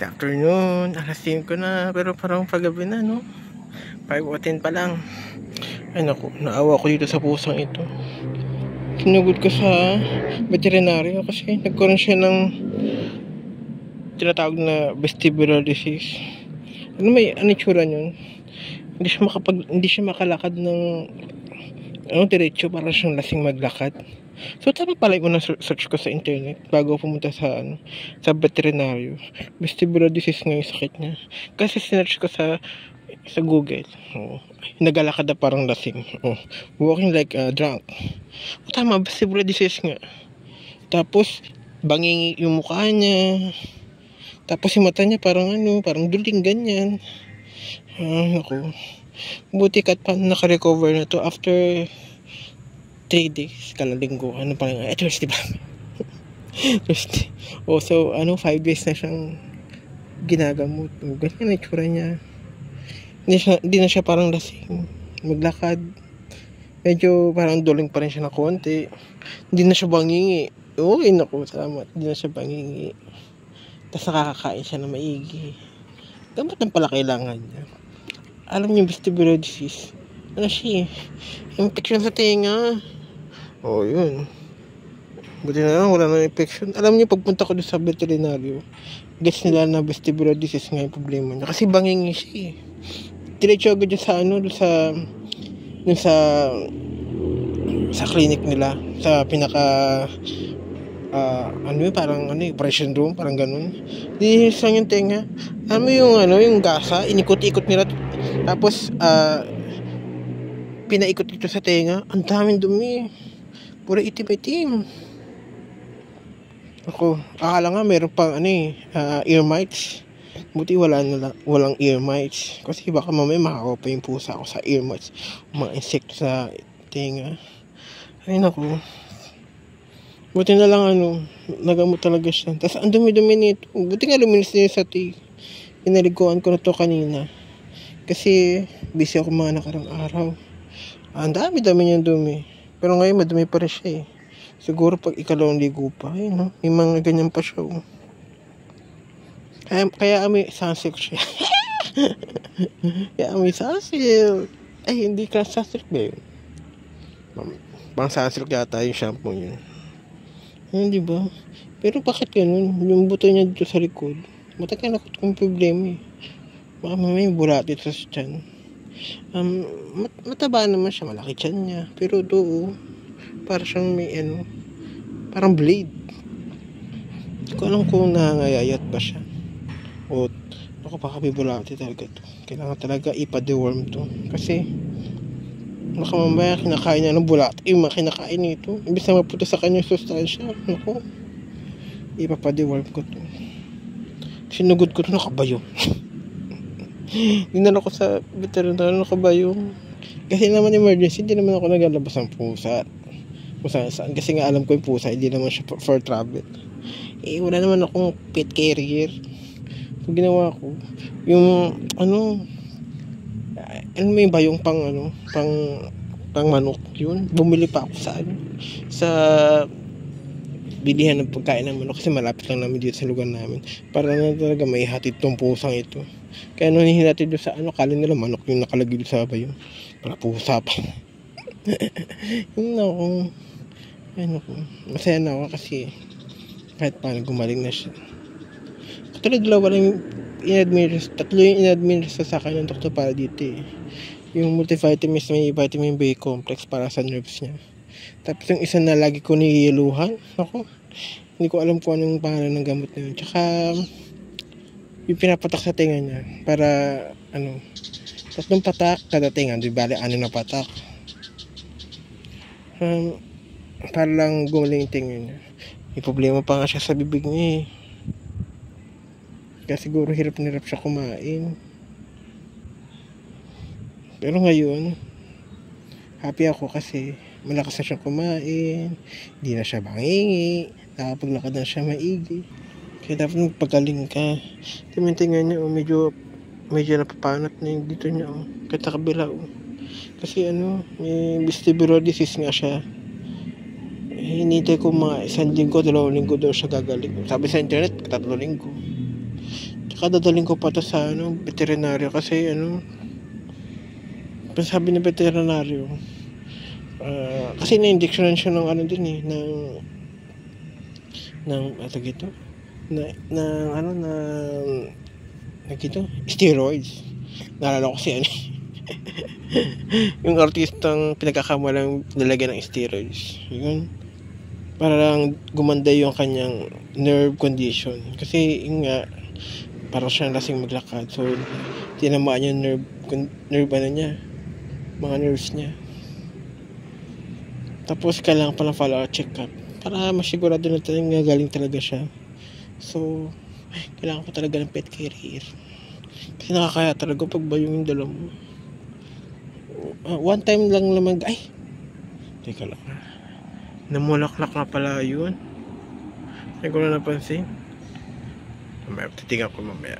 Afternoon, alas 5 na, pero parang paggabi na, no? 5:10 pa lang. Ay naku, naawa ko dito sa pusang ito. Sinugod ko sa veterinaryo kasi nagkaroon siya ng tinatawag na vestibular disease. Ano itsura yun? Hindi siya makalakad ng diretso, para siyang lasing maglakad. So tama pala yung unang search ko sa internet bago pumunta sa veterinaryo. Vestibular disease nga yung sakit niya. Kasi sinearch ko sa Google. Nagalakad na parang lasing. Walking like drunk. Tama, vestibular disease nga. Tapos bangingi yung mukha niya. Tapos yung mata niya parang duling ganyan. Naku. Buti kat pa naka-recover na to after 3 days, kalalinggo, Thursday ba? Thursday. So, 5 days na siyang ginagamot. Ganyan na itsura niya. Hindi na siya parang lasing maglakad. Medyo parang duling pa rin siya na konti. Hindi na siya bangingi. Naku, salamat. Hindi na siya bangingi. Tapos nakakakain siya na maigi. Gamot lang pala kailangan niya. Alam niyo, vestibular disease, siya infection sa tenga. Yun. Buti na lang, wala nang infection. Alam niyo, pagpunta ko doon sa veterinaryo, guess nila na vestibular disease nga yung problema niya. Kasi bangingi siya eh. Diretso agad dyan sa clinic nila. Sa pinaka, operation room, parang ganun. Dinihilis lang yung tenga. Alam mo yung gasa, inikot-ikot nila. Tapos, pinaikot dito sa tenga. Ang daming dumi. Pura itim-itim. Ako, akala nga meron pang ear mites. Buti walang ear mites. Kasi baka mamaya makakuha pa yung pusa ako sa ear mites. Mga insekto sa tenga. Ay naku. Buti na lang nagamot talaga siya. Tapos ang dumi-dumi nito. Buti nga luminis niya sa inaliguan ko na to kanina. Kasi busy ako mga nakarang araw. Ang dami-dami niyang dumi. Pero ngayon madumi pa rin siya eh. Siguro pag ikalawang ligo pa. May mga ganyan pa siya. Kaya amoy sunsilk siya. Kaya amoy sunsilk. Ay, hindi ka sunsilk ba yun? Pang sunsilk yata yung shampoo yun. Diba? Pero bakit ganun? Yung buto niya dito sa likod. Matagal ako itong problema eh. Baka may bulati sa tiyan. Mataba naman siya, malaki tiyan niya. Pero para siyang may parang blade. Hindi ko alam kung nangangayayat ba siya. Baka may bulati talaga to. Kailangan talaga ipa-deworm to. Kasi baka mamaya kinakain niya ng bulati. Yung mga kinakain nito. Imbis na maputo sa kanya sustansya. Naku, ipapa-deworm ko to. Sinugod ko to, nakabayo. Dinala ko sa veterinary, nakabayo. Kasi naman emergency, hindi naman ako naglalabas ng pusa. Saan. Kasi nga alam ko yung pusa, hindi naman siya for travel. Wala naman akong pet carrier. So ginawa ko, yung may bayong pang manok yun. Bumili pa ako sa bilihan ng pagkain ng manok kasi malapit lang namin dito sa lugar namin. Para na talaga may hatid tong pusang ito. Kaya nung hinatid doon sa kala nila manok yung nakalagay doon sa bayong. Para pusa pa. Masaya na ako kasi kahit paano gumaling na siya. Katulad tatlo yung in-administer sa akin ng doktor para dito eh. Yung multivitamins, may vitamin B complex para sa nerves niya. Tapos yung isa na lagi ko nihiluhan. Hindi ko alam kung anong pangalan ng gamot na yun. Tsaka yung pinapatak sa tenga niya para 3 patak kada tenga. Di bali 6 na patak. Para lang gumaling yung tenga niya. May problema pa nga siya sa bibig niya eh. Kaya siguro hirap siya kumain. Pero ngayon happy ako kasi malakas na siyang kumain, hindi na siya bangingi, nakapaglakad na siya maigi. Kaya dapat magpagaling ka. Tingnan niya medyo napapanat na yung dito niya kahit sa kabila kasi may vestibular disease nga siya. Hinintay ko mga 1 linggo, 2 linggo daw siya gagaling. Sabi sa internet 3 linggo. Baka dadaling ko pa to sa veterinaryo kasi sabi ng veterinaryo, kasi na-injectionan siya ng din ng gito steroids. Naalala ko si yung artistang pinagkakamalang nilagyan ng steroids, yun, para lang gumanda yung kanyang nerve condition, kasi yung nga parang siyang lasing maglakad, so tinamaan yung nerve niya, mga nerves niya. Tapos kailangan pa ng follow-up check-up para masigurado na talagang galing talaga siya. So kailangan ko talaga ng pet carrier kasi nakakaya talaga pag bayong yung dala mo. One time lang naman, teka lang, namulaklak na pala yun, hindi ko na napansin. Mamaya titingnan ko mamaya.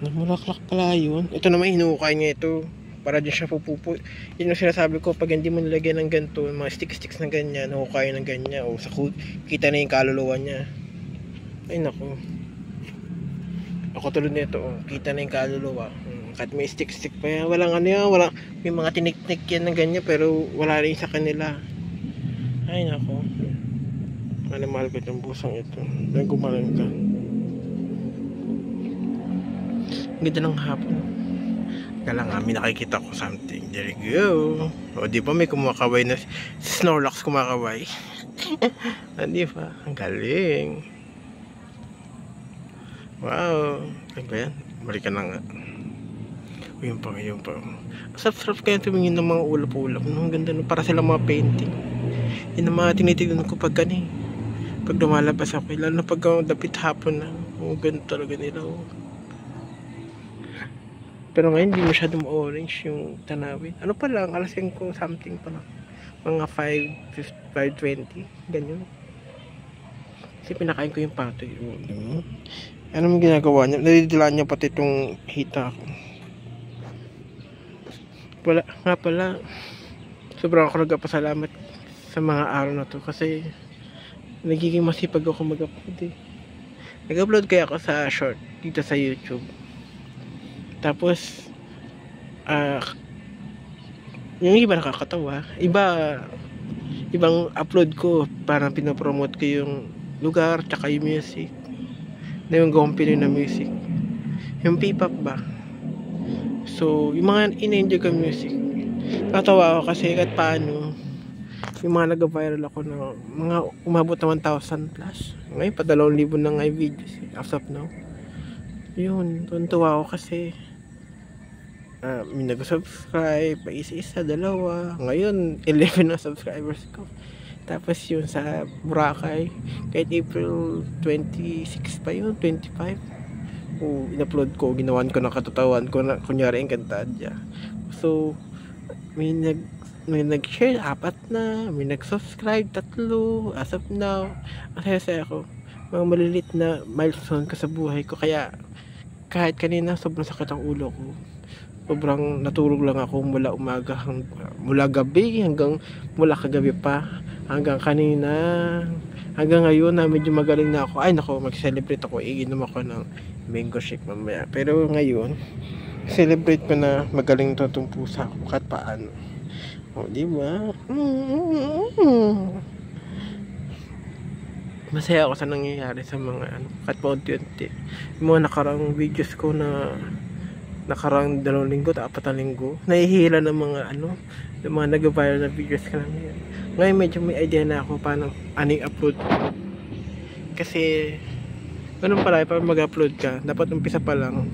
Namulaklak pala yun. Ito naman hinukay niya ito para din siya pupupo. Yun yung sinasabi ko, pag hindi mo nilagyan ng ganito, mga sticks na ganyan, nahukayo ng ganyan, o sa kita na yung kaluluwa niya. Ay nako, ako tulad nito, kita na yung kaluluwa. Kahit may stick pa yan, walang walang, may mga tinik-tik yan ng ganyan, pero wala rin sa kanila. Ay nako, mahal ko itong busang ito. Nagkumalang ka. Ganda ng hapon. Kaya nga, may nakikita ko something. There you go. O di ba may kumakaway na Snorlax kumakaway. Di ba? Ang galing. Wow. Ano ba yan? Balikan na nga. Yun pa. Sarap kaya tumingin ng mga ulap-ulap. Ang ganda nun. Para silang mga painting. Yun ang mga tinitignan ko pag pag lumalabas ako. Lalo na pag dapit hapon na. Ganda talaga nila. Pero ngayon hindi masyadong orange yung tanawin. Ano pa lang, alas 5 something pa lang. Mga 5:20, ganyan. Kasi pinakain ko yung patoy. Ano mong ginagawa niya? Nadidilaan niya pati itong hita ko. Nga pala, sobrang ako nagpapasalamat sa mga araw na to kasi nagiging masipag ako mag-upload. Nag-upload kaya ako sa short dito sa YouTube. Tapos yung iba nakakatawa, ibang upload ko parang pinopromote ko yung lugar tsaka yung music na yung company na music, yung P-pop ba. So yung mga in-enjoy ko music, nakatawa ako kasi kahit paano yung mga nag-viral ako na mga umabot na 1,000 plus, ngayon pa 2,000 na nga videos as of now. Yun, tuntua ako kasi may nag-subscribe, isa-isa, dalawa. Ngayon, 11 na subscribers ko. Tapos yun sa Boracay, kahit April 26 pa yun, 25. In-upload ko, ginawan ko ng katutawan ko na, kunyari ang kantadya. So, may nag-share, 4 na, may nag-subscribe, 3, as of now. Masaya ako. Mga malilit na milestone ko sa buhay ko. Kaya, kahit kanina, sobrang sakit ang ulo ko. Sobrang natulog lang ako mula gabi mula kagabi pa hanggang kanina, hanggang ngayon na medyo magaling na ako. Ay nako, mag-celebrate ako, iinom ako ng mango shake mamaya. Pero ngayon, celebrate ko na magaling to itong pusa ko kahit paano. Di ba? Masaya ako sa nangyayari sa mga kahit pa unti-unti. Yung mga nakarang videos ko na nakarang 2 linggo, 4 linggo, nahihila ng mga ng mga nag-viral na videos ka namin. Ngayon medyo may idea na ako paano upload. Kasi ganun pala, pag mag-upload ka, dapat umpisa pa lang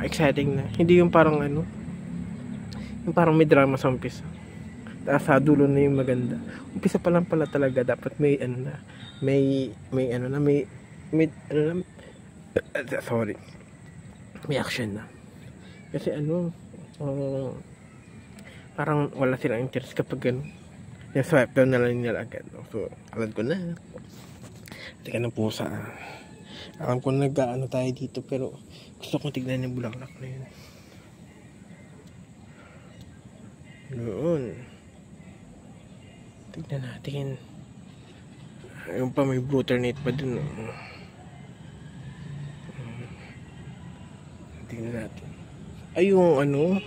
exciting na. Hindi yung parang yung parang may drama sa umpisa, tapos sa dulo na yung maganda. Umpisa pa lang pala talaga dapat may may action na. Kasi parang wala silang interest kapag yung swipe down na lang nila agad. So alam ko na, teka ng pusa, alam ko na tayo dito, pero gusto kong tignan yung bulaklak na yun. Noon, tignan natin yung pa, may butternut pa dun. tingnan natin. Ay, yung ano,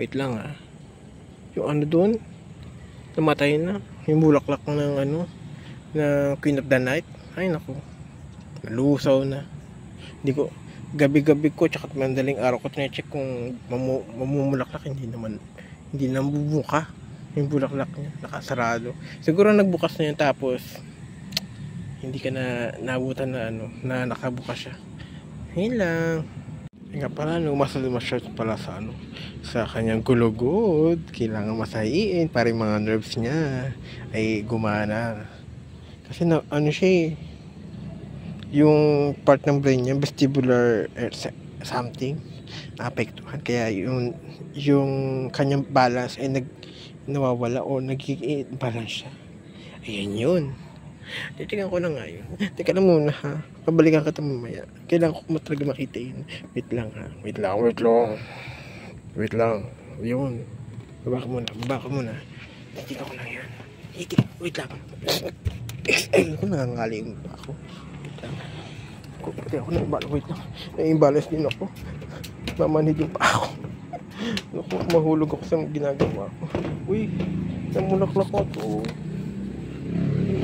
wait lang yung ano doon, namatay na. Yung bulaklak ng ano, na Queen of the Night. Ay, naku. Nalusaw na. Hindi ko, gabi-gabi ko, tsaka madaling araw ko tine-check kung mamumulaklak. Hindi naman bubuka. Yung bulaklak niya, nakasarado. Siguro nagbukas na yun, tapos hindi ka na nabutan na ano, na nakabukas siya. Yun lang. Nga pala, masyad pala sa ano, sa kanyang gulugod. Kailangan masahiin para yung mga nerves niya ay gumana. Kasi na, ano siya yung part ng brain niya, vestibular something, naapektuhan. Kaya yung kanyang balance ay nawawala o nag-balance siya. Ayan yun. Titigan ko na nga yun. Teka lang muna pabalikan kita mamaya. Kailangan ko talaga makita yun. Wait lang. Yun. Baba ka muna. Titigan ko lang yun. Wait lang. Ayun ko, nangangaling pa ako. Wait lang. Pati ako wait lang. Nai-imbalance din ako. Mamanhid yung pa ako. Naku, mahulog ako sa ginagawa ko. Uy, namulaklak ko to.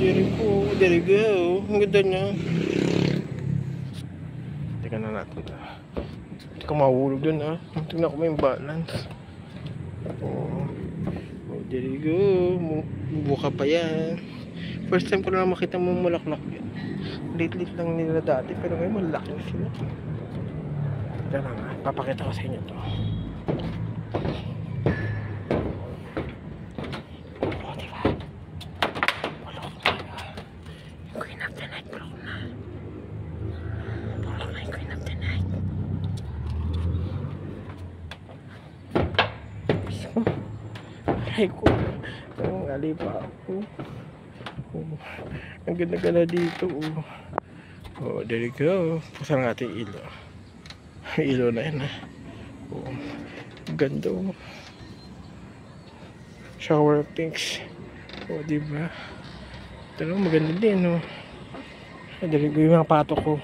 There you go. Ang ganda niya. Teka na natin. Hindi ka mahulog dun tignan ko may balance. There you go. Buka pa yan. First time ko na makita mo mulaklak yan. Lit lang nila dati, pero ngayon malaki na sila. Teka na papakita ko sa inyo to. Ay ko, nangangali pa ako. Ang ganda-ganda dito. There you go. Pusa lang natin ilo. Ilo na yan ganda shower pinks. Diba? Ito lang maganda din there you go, yung mga pato ko.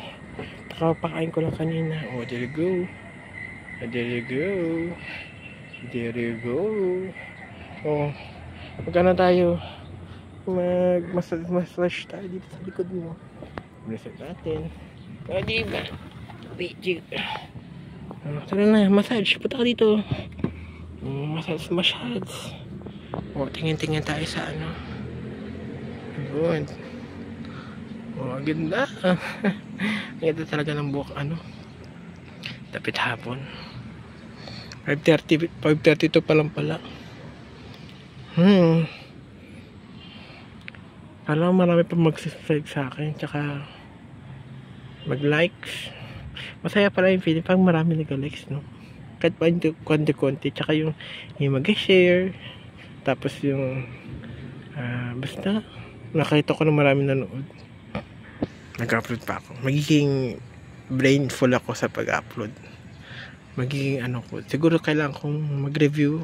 Nakapakain ko lang kanina. There you go. Magkano tayo? Mag-massage tayo dito sa likod mo. Reset natin. Diba? Tara na, massage. Punta ka dito. Massage. Tingin-tingin tayo sa ano. Good. Ang ganda. Ang ganda talaga ng buhok Tapit hapon. 5:32 pa lang pala. Alam, marami pa mag-subscribe sa akin, tsaka mag-likes. Masaya pala yung feeling pag marami nag-likes, kahit pa konti-konti, tsaka yung mag-share, tapos yung basta nakita ko na marami nanood. Nag-upload pa ako. Magiging brainful ako sa pag-upload. Magiging ko, siguro kailangan kong mag-review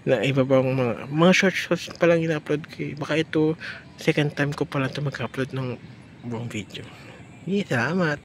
na iba bang mga shorts pa lang ina-upload ko. Baka ito second time ko pala ito mag-upload ng buong video. Salamat.